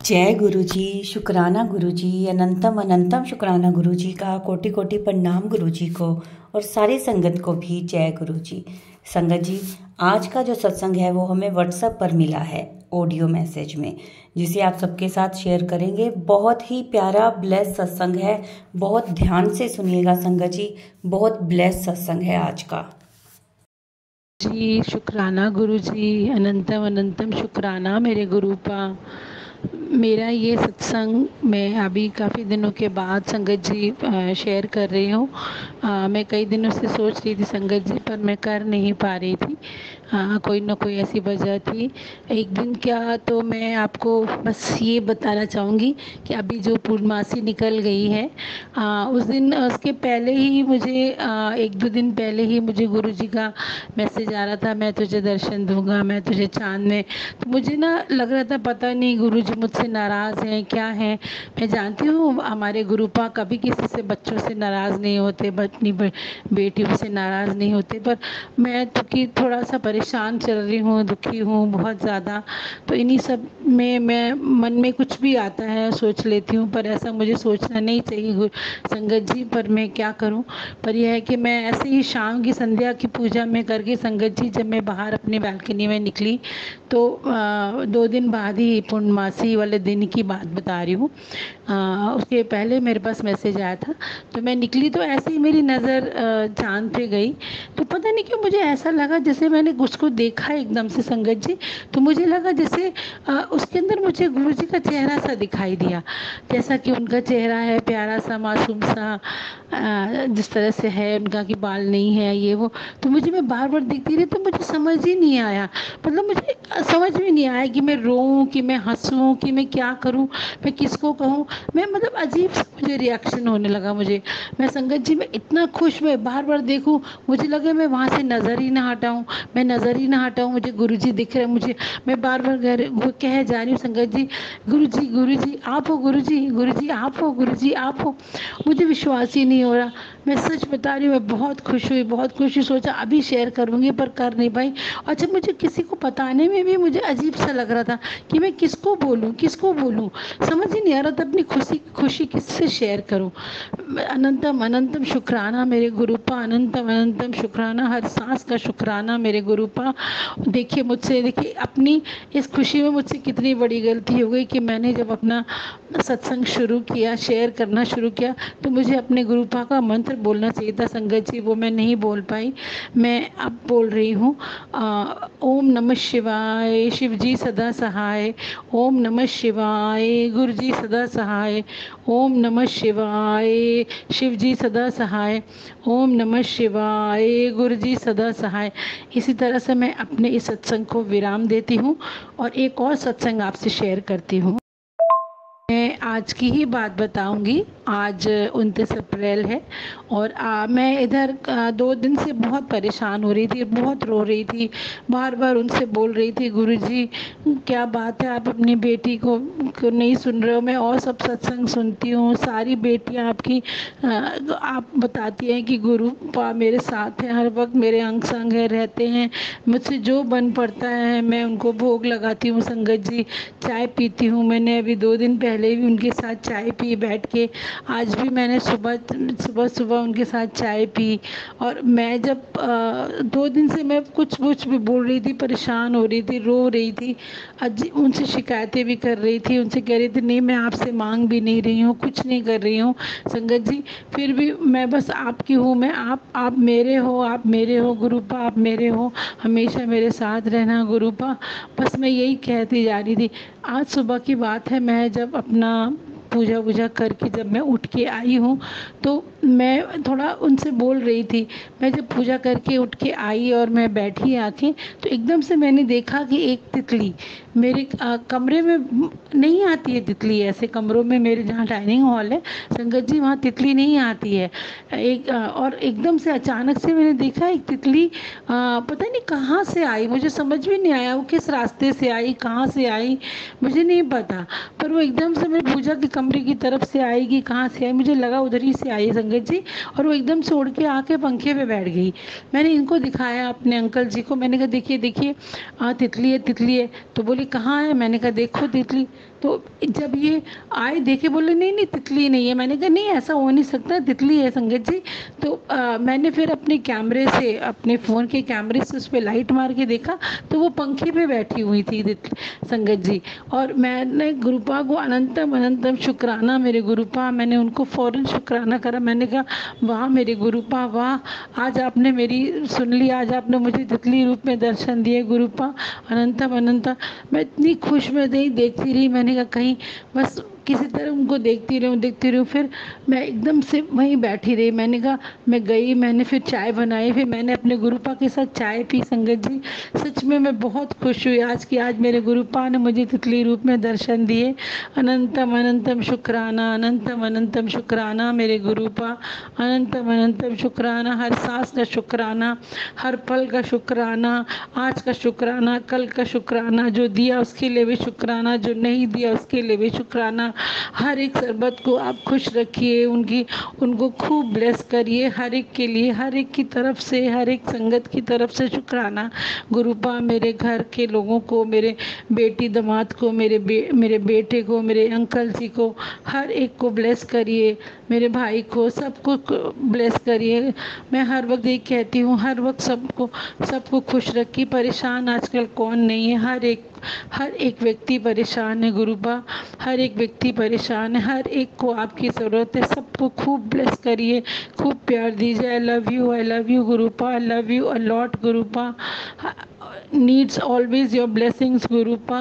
जय गुरु जी। शुक्राना गुरु जी, अनंतम अनंतम शुक्राना गुरु जी का, कोटि कोटि प्रणाम गुरु जी को और सारी संगत को भी जय गुरु जी। संगत जी, आज का जो सत्संग है वो हमें व्हाट्सएप पर मिला है ऑडियो मैसेज में, जिसे आप सबके साथ शेयर करेंगे। बहुत ही प्यारा ब्लेस सत्संग है, बहुत ध्यान से सुनिएगा संगत जी। बहुत ब्लेस सत्संग है आज का जी। शुक्राना गुरु जी, अनंतम अनंतम शुक्राना मेरे गुरु पा। मेरा ये सत्संग मैं अभी काफ़ी दिनों के बाद संगत जी शेयर कर रही हूँ। मैं कई दिनों से सोच रही थी संगत जी, पर मैं कर नहीं पा रही थी। कोई ना कोई ऐसी वजह थी। एक दिन क्या, तो मैं आपको बस ये बताना चाहूँगी कि अभी जो पूर्णमासी निकल गई है, उस दिन उसके पहले ही मुझे एक दो दिन पहले ही मुझे गुरु जी का मैसेज आ रहा था, मैं तुझे दर्शन दूंगा, मैं तुझे चांद में। तो मुझे ना लग रहा था पता नहीं गुरु जी मुझसे नाराज़ हैं क्या हैं। मैं जानती हूँ हमारे गुरुपा कभी किसी से बच्चों से नाराज़ नहीं होते, अपनी बेटियों से नाराज़ नहीं होते। पर मैं तो कि थोड़ा सा परेशान चल रही हूँ, दुखी हूँ बहुत ज़्यादा। तो इन्हीं सब में मैं मन में कुछ भी आता है सोच लेती हूँ, पर ऐसा मुझे सोचना नहीं चाहिए संगत जी। पर मैं क्या करूँ। पर यह है कि मैं ऐसे ही शाम की संध्या की पूजा में करके संगत जी, जब मैं बाहर अपनी बालकनी में निकली तो 2 दिन बाद ही, पूर्णमासी वाले दिन की बात बता रही हूँ, उसके पहले मेरे पास मैसेज आया था। तो मैं निकली तो ऐसे ही मेरी नज़र चाँद पे गई। तो पता नहीं क्यों मुझे ऐसा लगा जैसे मैंने उसको देखा एकदम से संगत जी। तो मुझे लगा जैसे उसके अंदर मुझे गुरु जी का चेहरा सा दिखाई दिया, जैसा कि उनका चेहरा है प्यारा सा मासूम सा, जिस तरह से है उनका, कि बाल नहीं है ये वो। तो मुझे, मैं बार बार देखती रही तो मुझे समझ ही नहीं आया, मतलब मुझे समझ में नहीं आया कि मैं रोऊं कि मैं हंसूं कि मैं क्या करूं, मैं किसको कहूं। मैं मतलब अजीब सा मुझे रिएक्शन होने लगा मुझे। मैं संगत जी मैं इतना खुश, मैं बार बार देखूं, मुझे लगे मैं वहाँ से नज़र ही ना हटाऊं, मैं नज़र ही ना हटाऊं, मुझे गुरुजी दिख रहे हैं मुझे। मैं बार बार कह जा रही हूँ संगत जी, गुरुजी आप हो, गुरुजी आप हो, गुरुजी आप हो। मुझे विश्वास ही नहीं हो रहा। मैं सच बता रही हूँ, मैं बहुत खुश हुई, बहुत खुशी। सोचा अभी शेयर करूँगी पर कर नहीं पाई। अच्छा, मुझे किसी को बताने में भी मुझे अजीब सा लग रहा था कि मैं किसको बोलूँ, किसको बोलूँ, समझ ही नहीं आ रहा था अपनी खुशी खुशी किससे शेयर करूँ। अनंतम अनंतम शुक्राना मेरे गुरुपा, अनंतम अनंतम शुक्राना, हर सांस का शुक्राना मेरे गुरुपा। देखिए मुझसे, देखिए अपनी इस खुशी में मुझसे कितनी बड़ी गलती हो गई कि मैंने जब अपना सत्संग शुरू किया, शेयर करना शुरू किया, तो मुझे अपने गुरुपा का मंत्र बोलना चाहिए था संगत जी, वो मैं नहीं बोल पाई। मैं अब बोल रही हूँ, ओम नमः शिवाय, शिव जी सदा सहाय। ओम नमः शिवाय, गुरु जी सदा सहाय। ओम नमः शिवाय, शिव जी सदा सहाय। ओम नमः शिवाय, गुरु जी सदा सहाय। इसी तरह से मैं अपने इस सत्संग को विराम देती हूँ और एक और सत्संग आपसे शेयर करती हूँ। मैं आज की ही बात बताऊंगी। आज 29 अप्रैल है और मैं इधर 2 दिन से बहुत परेशान हो रही थी, बहुत रो रही थी, बार बार उनसे बोल रही थी, गुरुजी क्या बात है, आप अपनी बेटी को नहीं सुन रहे हो। मैं और सब सत्संग सुनती हूँ, सारी बेटियाँ आपकी आप बताती हैं कि गुरु पा मेरे साथ हैं, हर वक्त मेरे अंग संग है, रहते हैं, मुझसे जो बन पड़ता है मैं उनको भोग लगाती हूँ संगत जी। चाय पीती हूँ, मैंने अभी 2 दिन पहले भी उनके साथ चाय पी बैठ के। आज भी मैंने सुबह सुबह उनके साथ चाय पी। और मैं जब 2 दिन से मैं कुछ भी बोल रही थी, परेशान हो रही थी, रो रही थी, उनसे शिकायतें भी कर रही थी, उनसे कह रही थी नहीं मैं आपसे मांग भी नहीं रही हूँ, कुछ नहीं कर रही हूँ संगत जी। फिर भी मैं बस आपकी हूँ, मैं आप मेरे हो, आप मेरे हो गुरुपा, आप मेरे हो, हमेशा मेरे साथ रहना गुरुपा। बस मैं यही कहती जा रही थी। आज सुबह की बात है, मैं जब अपना पूजा वूजा करके जब मैं उठ के आई हूँ तो मैं थोड़ा उनसे बोल रही थी। मैं जब पूजा करके उठ के आई और मैं बैठी आके, तो एकदम से मैंने देखा कि एक तितली मेरे कमरे में नहीं आती है। तितली ऐसे कमरों में, मेरे जहाँ डाइनिंग हॉल है संगत जी, वहाँ तितली नहीं आती है। और एकदम से अचानक से मैंने देखा एक तितली, पता नहीं कहाँ से आई, मुझे समझ भी नहीं आया वो किस रास्ते से आई, कहाँ से आई, मुझे नहीं पता। पर वो एकदम से मेरे पूजा के कमरे की तरफ से आएगी, कहाँ से आई, मुझे लगा उधर ही से आई संगत जी। और वो एकदम से उड़ के आके पंखे पे बैठ गई। मैंने इनको दिखाया अपने अंकल जी को, मैंने कहा देखिए देखिए तितली है, तितली है। तो बोली कहाँ है, मैंने कहा देखो तितली। तो जब ये आए देखे, बोले नहीं नहीं तितली नहीं है। मैंने कहा नहीं ऐसा हो नहीं सकता, तितली है संगत जी। तो मैंने फिर अपने कैमरे से, अपने फ़ोन के कैमरे से उस पर लाइट मार के देखा, तो वो पंखे पे बैठी हुई थी संगत जी। और मैंने गुरुपा को अनंतम अनंतम शुक्राना मेरे गुरुपा, मैंने उनको फ़ौरन शुक्राना करा। मैंने कहा वाह मेरे गुरुपा वाह, आज आपने मेरी सुन ली, आज आपने मुझे तितली रूप में दर्शन दिए गुरुपा, अनंतम अनंता। मैं इतनी खुश में थी, देखती रही। मैंने कहा कहीं बस किसी तरह उनको देखती रहूँ। फिर मैं एकदम से वहीं बैठी रही। मैंने कहा मैं गई, मैंने फिर चाय बनाई, फिर मैंने अपने गुरुपा के साथ चाय पी संगत जी। सच में मैं बहुत खुश हुई आज की, आज मेरे गुरुपा ने मुझे तितली रूप में दर्शन दिए। अनंतम अनंतम शुक्राना, अनंतम अनंतम शुक्राना मेरे गुरुपा, अनंतम अनंतम शुक्राना। हर सांस का शुक्राना, हर पल का शुक्राना, आज का शुक्राना, कल का शुक्राना, जो दिया उसके लिए भी शुक्राना, जो नहीं दिया उसके लिए भी शुक्राना। हर एक सरबत को आप खुश रखिए, उनको खूब ब्लेस करिए, हर एक के लिए, हर एक की तरफ से, हर एक संगत की तरफ से शुक्राना। गुरुपा मेरे घर के लोगों को, मेरे बेटी दामाद को, मेरे बेटे को, मेरे अंकल जी को, हर एक को ब्लेस करिए, मेरे भाई को, सबको ब्लेस करिए। मैं हर वक्त ये कहती हूँ, हर वक्त सबको खुश रखिए। परेशान आजकल कौन नहीं है, हर एक व्यक्ति परेशान है गुरुपा, हर एक व्यक्ति परेशान है, हर एक को आपकी ज़रूरत है। सबको खूब ब्लेस करिए, खूब प्यार दीजिए। I love you Gurupa, I love you a lot Gurupa. Needs always your blessings Gurupa.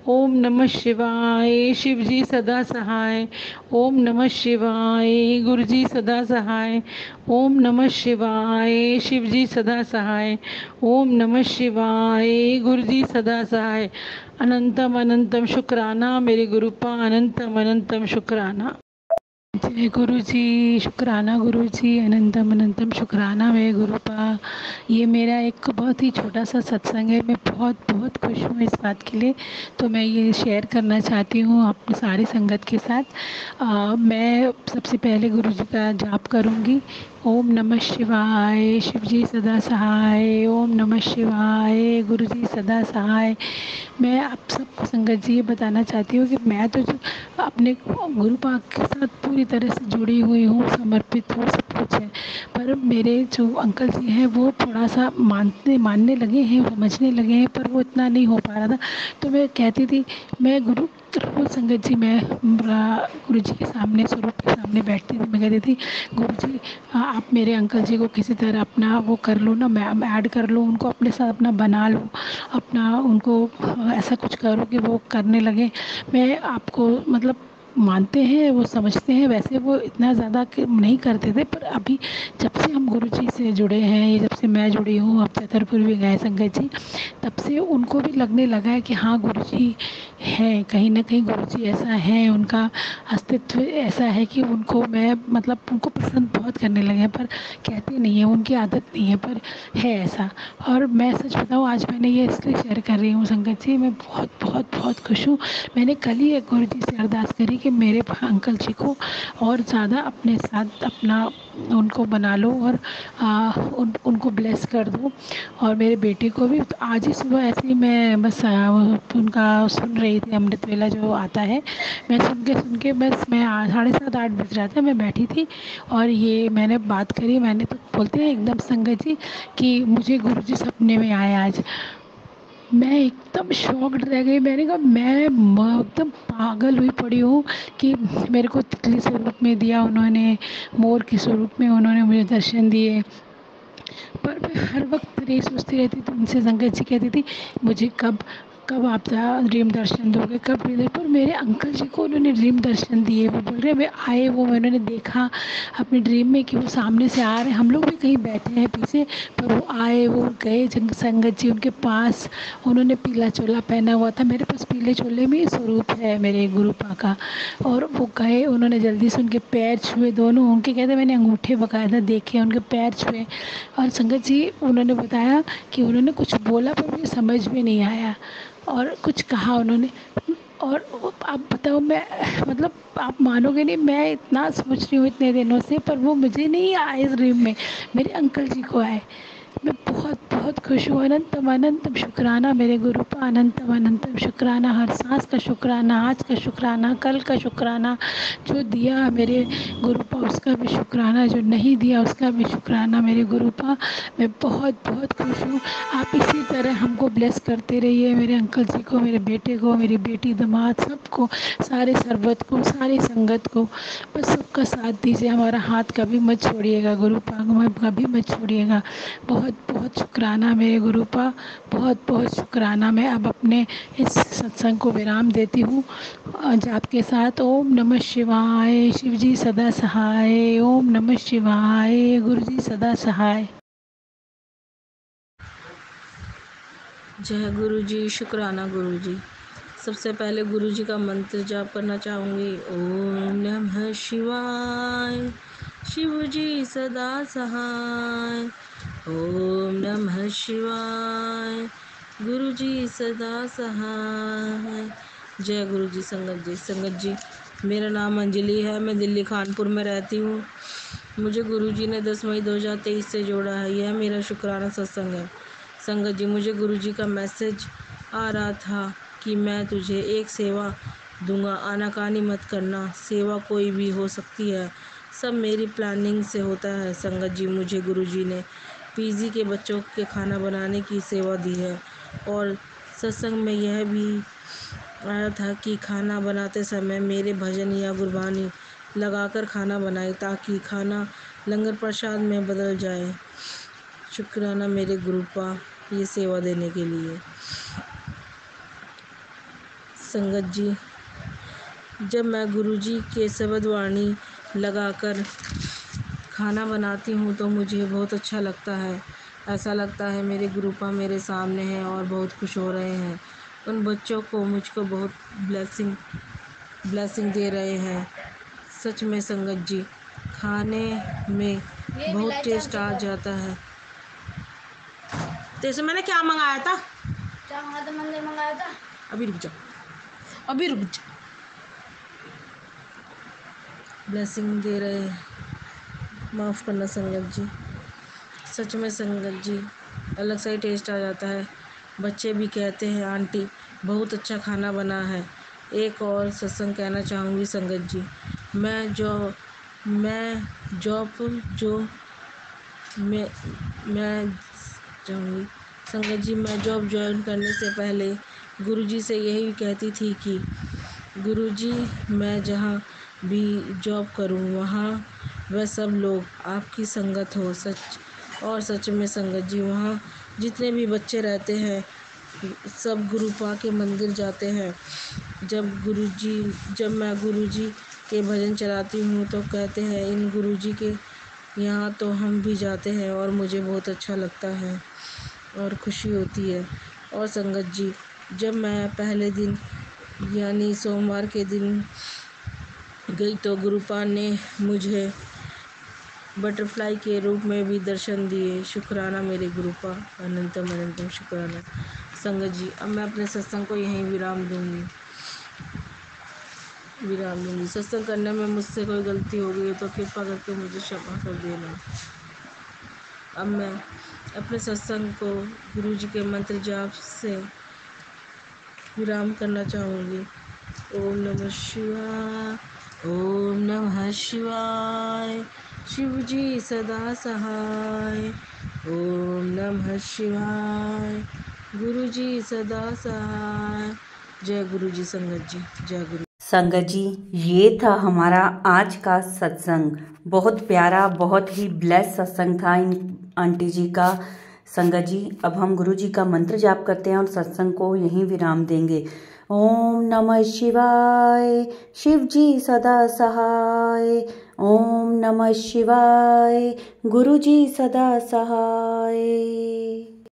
ओम नमः शिवाय, शिव जी सदा सहाय। ओम नमः शिवाय, गुरु जी सदा सहाय। ओम नमः शिवाय, शिव जी सदा सहाय। ओम नमः शिवाय, गुरु जी सदा सहाय। अनंतम अनंतम शुक्राना मेरे गुरुपा, अनंतम अनंतम शुक्राना। जय गुरु जी, शुक्राना गुरु जी, अनंतम अनंतम शुक्राना मेरे गुरुपा। ये मेरा एक बहुत ही छोटा सा सत्संग है। मैं बहुत बहुत खुश हूँ इस बात के लिए, तो मैं ये शेयर करना चाहती हूँ अपने सारी संगत के साथ। मैं सबसे पहले गुरु जी का जाप करूँगी। ओम नमः शिवाय, शिव जी सदा सहाय। ओम नमः शिवाय, गुरु जी सदा सहाय। मैं आप सब संगत जी ये बताना चाहती हूँ कि मैं तो जो अपने गुरु पाक के साथ पूरी तरह से जुड़ी हुई हूँ, समर्पित हूँ, सब कुछ है। पर मेरे जो अंकल जी हैं वो थोड़ा सा मानने लगे हैं, समझने लगे हैं, पर वो इतना नहीं हो पा रहा था। तो मैं कहती थी, मैं रोज़ संगत जी, मैं गुरु जी के सामने, स्वरूप के सामने बैठती थी। मैं कहती थी गुरु जी आप मेरे अंकल जी को किसी तरह अपना वो कर लो ना, मैं ऐड कर लो उनको, अपने साथ अपना बना लो, अपना उनको ऐसा कुछ करो कि वो करने लगे। मैं आपको मतलब मानते हैं, वो समझते हैं, वैसे वो इतना ज़्यादा नहीं करते थे, पर अभी जब से हम गुरु जी से जुड़े हैं, ये जब से मैं जुड़ी हूँ, अब छतरपुर भी गए संगत जी, तब से उनको भी लगने लगा है कि हाँ गुरु जी हैं, कहीं ना कहीं गुरु जी ऐसा है, उनका अस्तित्व ऐसा है कि उनको मैं मतलब उनको पसंद बहुत करने लगे हैं, पर कहते नहीं है, उनकी आदत नहीं है, पर है ऐसा। और मैं सच बताऊँ, आज मैंने ये इसलिए शेयर कर रही हूँ संगत जी, मैं बहुत बहुत बहुत खुश हूँ। मैंने कल ही एक गुरु जी से अरदास करी कि मेरे अंकल जी को और ज़्यादा अपने साथ अपना उनको बना लो, और उनको ब्लेस कर दो, और मेरे बेटे को भी। तो आज ही सुबह ऐसे ही मैं बस उनका सुन रही थी, अमृत वेला जो आता है, मैं सुन के बस मैं 7:30 8 बज रहा था, मैं बैठी थी और ये मैंने बात करी। मैंने तो बोलते हैं एकदम संगत जी कि मुझे गुरु जी सपने में आए आज। मैं एकदम शॉक्ड रह गई। मैंने कहा मैं एकदम पागल हुई पड़ी हूँ कि मेरे को तितली स्वरूप में दिया उन्होंने, मोर के स्वरूप में उन्होंने मुझे दर्शन दिए। पर मैं हर वक्त ये सोचती रहती थी, उनसे संगत जी कहती थी मुझे कब कब आप ड्रीम दर्शन दोगे, कब मिले। पर मेरे अंकल जी को उन्होंने ड्रीम दर्शन दिए। वो बोल रहे वे आए, वो उन्होंने देखा अपने ड्रीम में कि वो सामने से आ रहे हैं, हम लोग भी कहीं बैठे हैं पीछे, पर वो आए, वो गए संगत जी उनके पास। उन्होंने पीला चोला पहना हुआ था, मेरे पास पीले चोले में ही स्वरूप है मेरे गुरुपा का। और वो गए, उन्होंने जल्दी से उनके पैर छुए दोनों, उनके कहते मैंने अंगूठे बकायदा देखे, उनके पैर छुए। और संगत जी उन्होंने बताया कि उन्होंने कुछ बोला पर मुझे समझ में नहीं आया, और कुछ कहा उन्होंने। और आप बताओ, मैं मतलब आप मानोगे नहीं, मैं इतना सोच रही हूँ इतने दिनों से, पर वो मुझे नहीं आए इस ड्रीम में, मेरे अंकल जी को आए। मैं बहुत बहुत खुश हूँ। अनंतम अनंतम शुक्राना मेरे गुरु का, अनंतम अनंतम शुक्राना। हर सांस का शुक्राना, आज का शुक्राना, कल का शुक्राना। जो दिया मेरे गुरु पा उसका भी शुक्राना, जो नहीं दिया उसका भी शुक्राना मेरे गुरु पा। मैं बहुत बहुत खुश हूँ। आप इसी तरह हमको ब्लेस करते रहिए, मेरे अंकल जी को, मेरे बेटे को, मेरी बेटी, दामाद, सबको, सारे सरबत को, सारी संगत को, बस सबका साथ दीजिए। हमारा हाथ कभी मत छोड़िएगा गुरु पा, कभी मत छोड़िएगा। बहुत बहुत शुक्राना मेरे गुरु पा, बहुत बहुत शुक्राना। मैं अब अपने इस सत्संग को विराम देती हूँ आज आपके साथ। ओम नमः शिवाय, शिव जी सदा सहाय। ओम नमः शिवाय, गुरु जी सदा सहाय। जय गुरु जी, शुक्राना गुरु जी। सबसे पहले गुरु जी का मंत्र जाप करना चाहूँगी। ओम नमः शिवाय, शिव जी सदा सहाय। ओम नमः शिवाय, गुरु जी सदा सहाय। जय गुरु जी। संगत जी, मेरा नाम अंजलि है, मैं दिल्ली कानपुर में रहती हूँ। मुझे गुरु जी ने 10 मई 2023 से जोड़ा है। यह मेरा शुक्राना सत्संग है। संगत जी, मुझे गुरु जी का मैसेज आ रहा था कि मैं तुझे एक सेवा दूंगा, आनाकानी मत करना। सेवा कोई भी हो सकती है, सब मेरी प्लानिंग से होता है। संगत जी, मुझे गुरु जी ने पीजी के बच्चों के खाना बनाने की सेवा दी है और सत्संग में यह भी आया था कि खाना बनाते समय मेरे भजन या गुरबानी लगाकर खाना बनाए ताकि खाना लंगर प्रसाद में बदल जाए। शुक्राना मेरे गुरु पा ये सेवा देने के लिए। संगत जी, जब मैं गुरु जी के शब्द वाणी लगाकर खाना बनाती हूँ तो मुझे बहुत अच्छा लगता है। ऐसा लगता है मेरे गुरु पा मेरे सामने हैं और बहुत खुश हो रहे हैं। उन बच्चों को मुझको बहुत ब्लेसिंग दे रहे हैं। सच में संगत जी, खाने में बहुत टेस्ट आ जाता है। तेरे से मैंने क्या मंगाया था? क्या मंगाया था? मंदिर मंगाया था। अभी रुक जा, अभी रुक जा। ब्लेसिंग दे रहे हैं, माफ़ करना संगत जी। सच में संगत जी, अलग सा ही टेस्ट आ जाता है। बच्चे भी कहते हैं आंटी बहुत अच्छा खाना बना है। एक और सत्संग कहना चाहूँगी संगत जी। मैं चाहूँगी संगत जी, मैं जॉब ज्वाइन करने से पहले गुरुजी से यही कहती थी कि गुरुजी, मैं जहाँ भी जॉब करूँ वहाँ वह सब लोग आपकी संगत हो। सच में संगत जी, वहाँ जितने भी बच्चे रहते हैं सब गुरु पा के मंदिर जाते हैं। जब मैं गुरुजी के भजन चलाती हूँ तो कहते हैं इन गुरुजी के यहाँ तो हम भी जाते हैं और मुझे बहुत अच्छा लगता है और खुशी होती है। और संगत जी, जब मैं पहले दिन यानी सोमवार के दिन गई तो गुरुपा ने मुझे बटरफ्लाई के रूप में भी दर्शन दिए। शुक्राना मेरे गुरुपा, अनंतम अनंतम शुक्राना। संगत जी, अब मैं अपने सत्संग को यहीं विराम दूंगी। सत्संग करने में मुझसे कोई गलती हो गई तो कृपा करके मुझे क्षमा कर देना। अब मैं अपने सत्संग को गुरु जी के मंत्र जाप से विराम करना चाहूँगी। ओम नमः शिवाय, ओम नमः शिवाय, शिव जी सदा सहाय। ओम नमः शिवाय, गुरु जी सदा सहाय। जय गुरु जी। संगत जी, जय गुरु। संगत जी, ये था हमारा आज का सत्संग। बहुत प्यारा, बहुत ही ब्लेस सत्संग था इन आंटी जी का। संगत जी, अब हम गुरु जी का मंत्र जाप करते हैं और सत्संग को यहीं विराम देंगे। ओम नमः शिवाय, शिव जी सदा सहाय। ओम नमः शिवाय, गुरु जी सदा सहाय।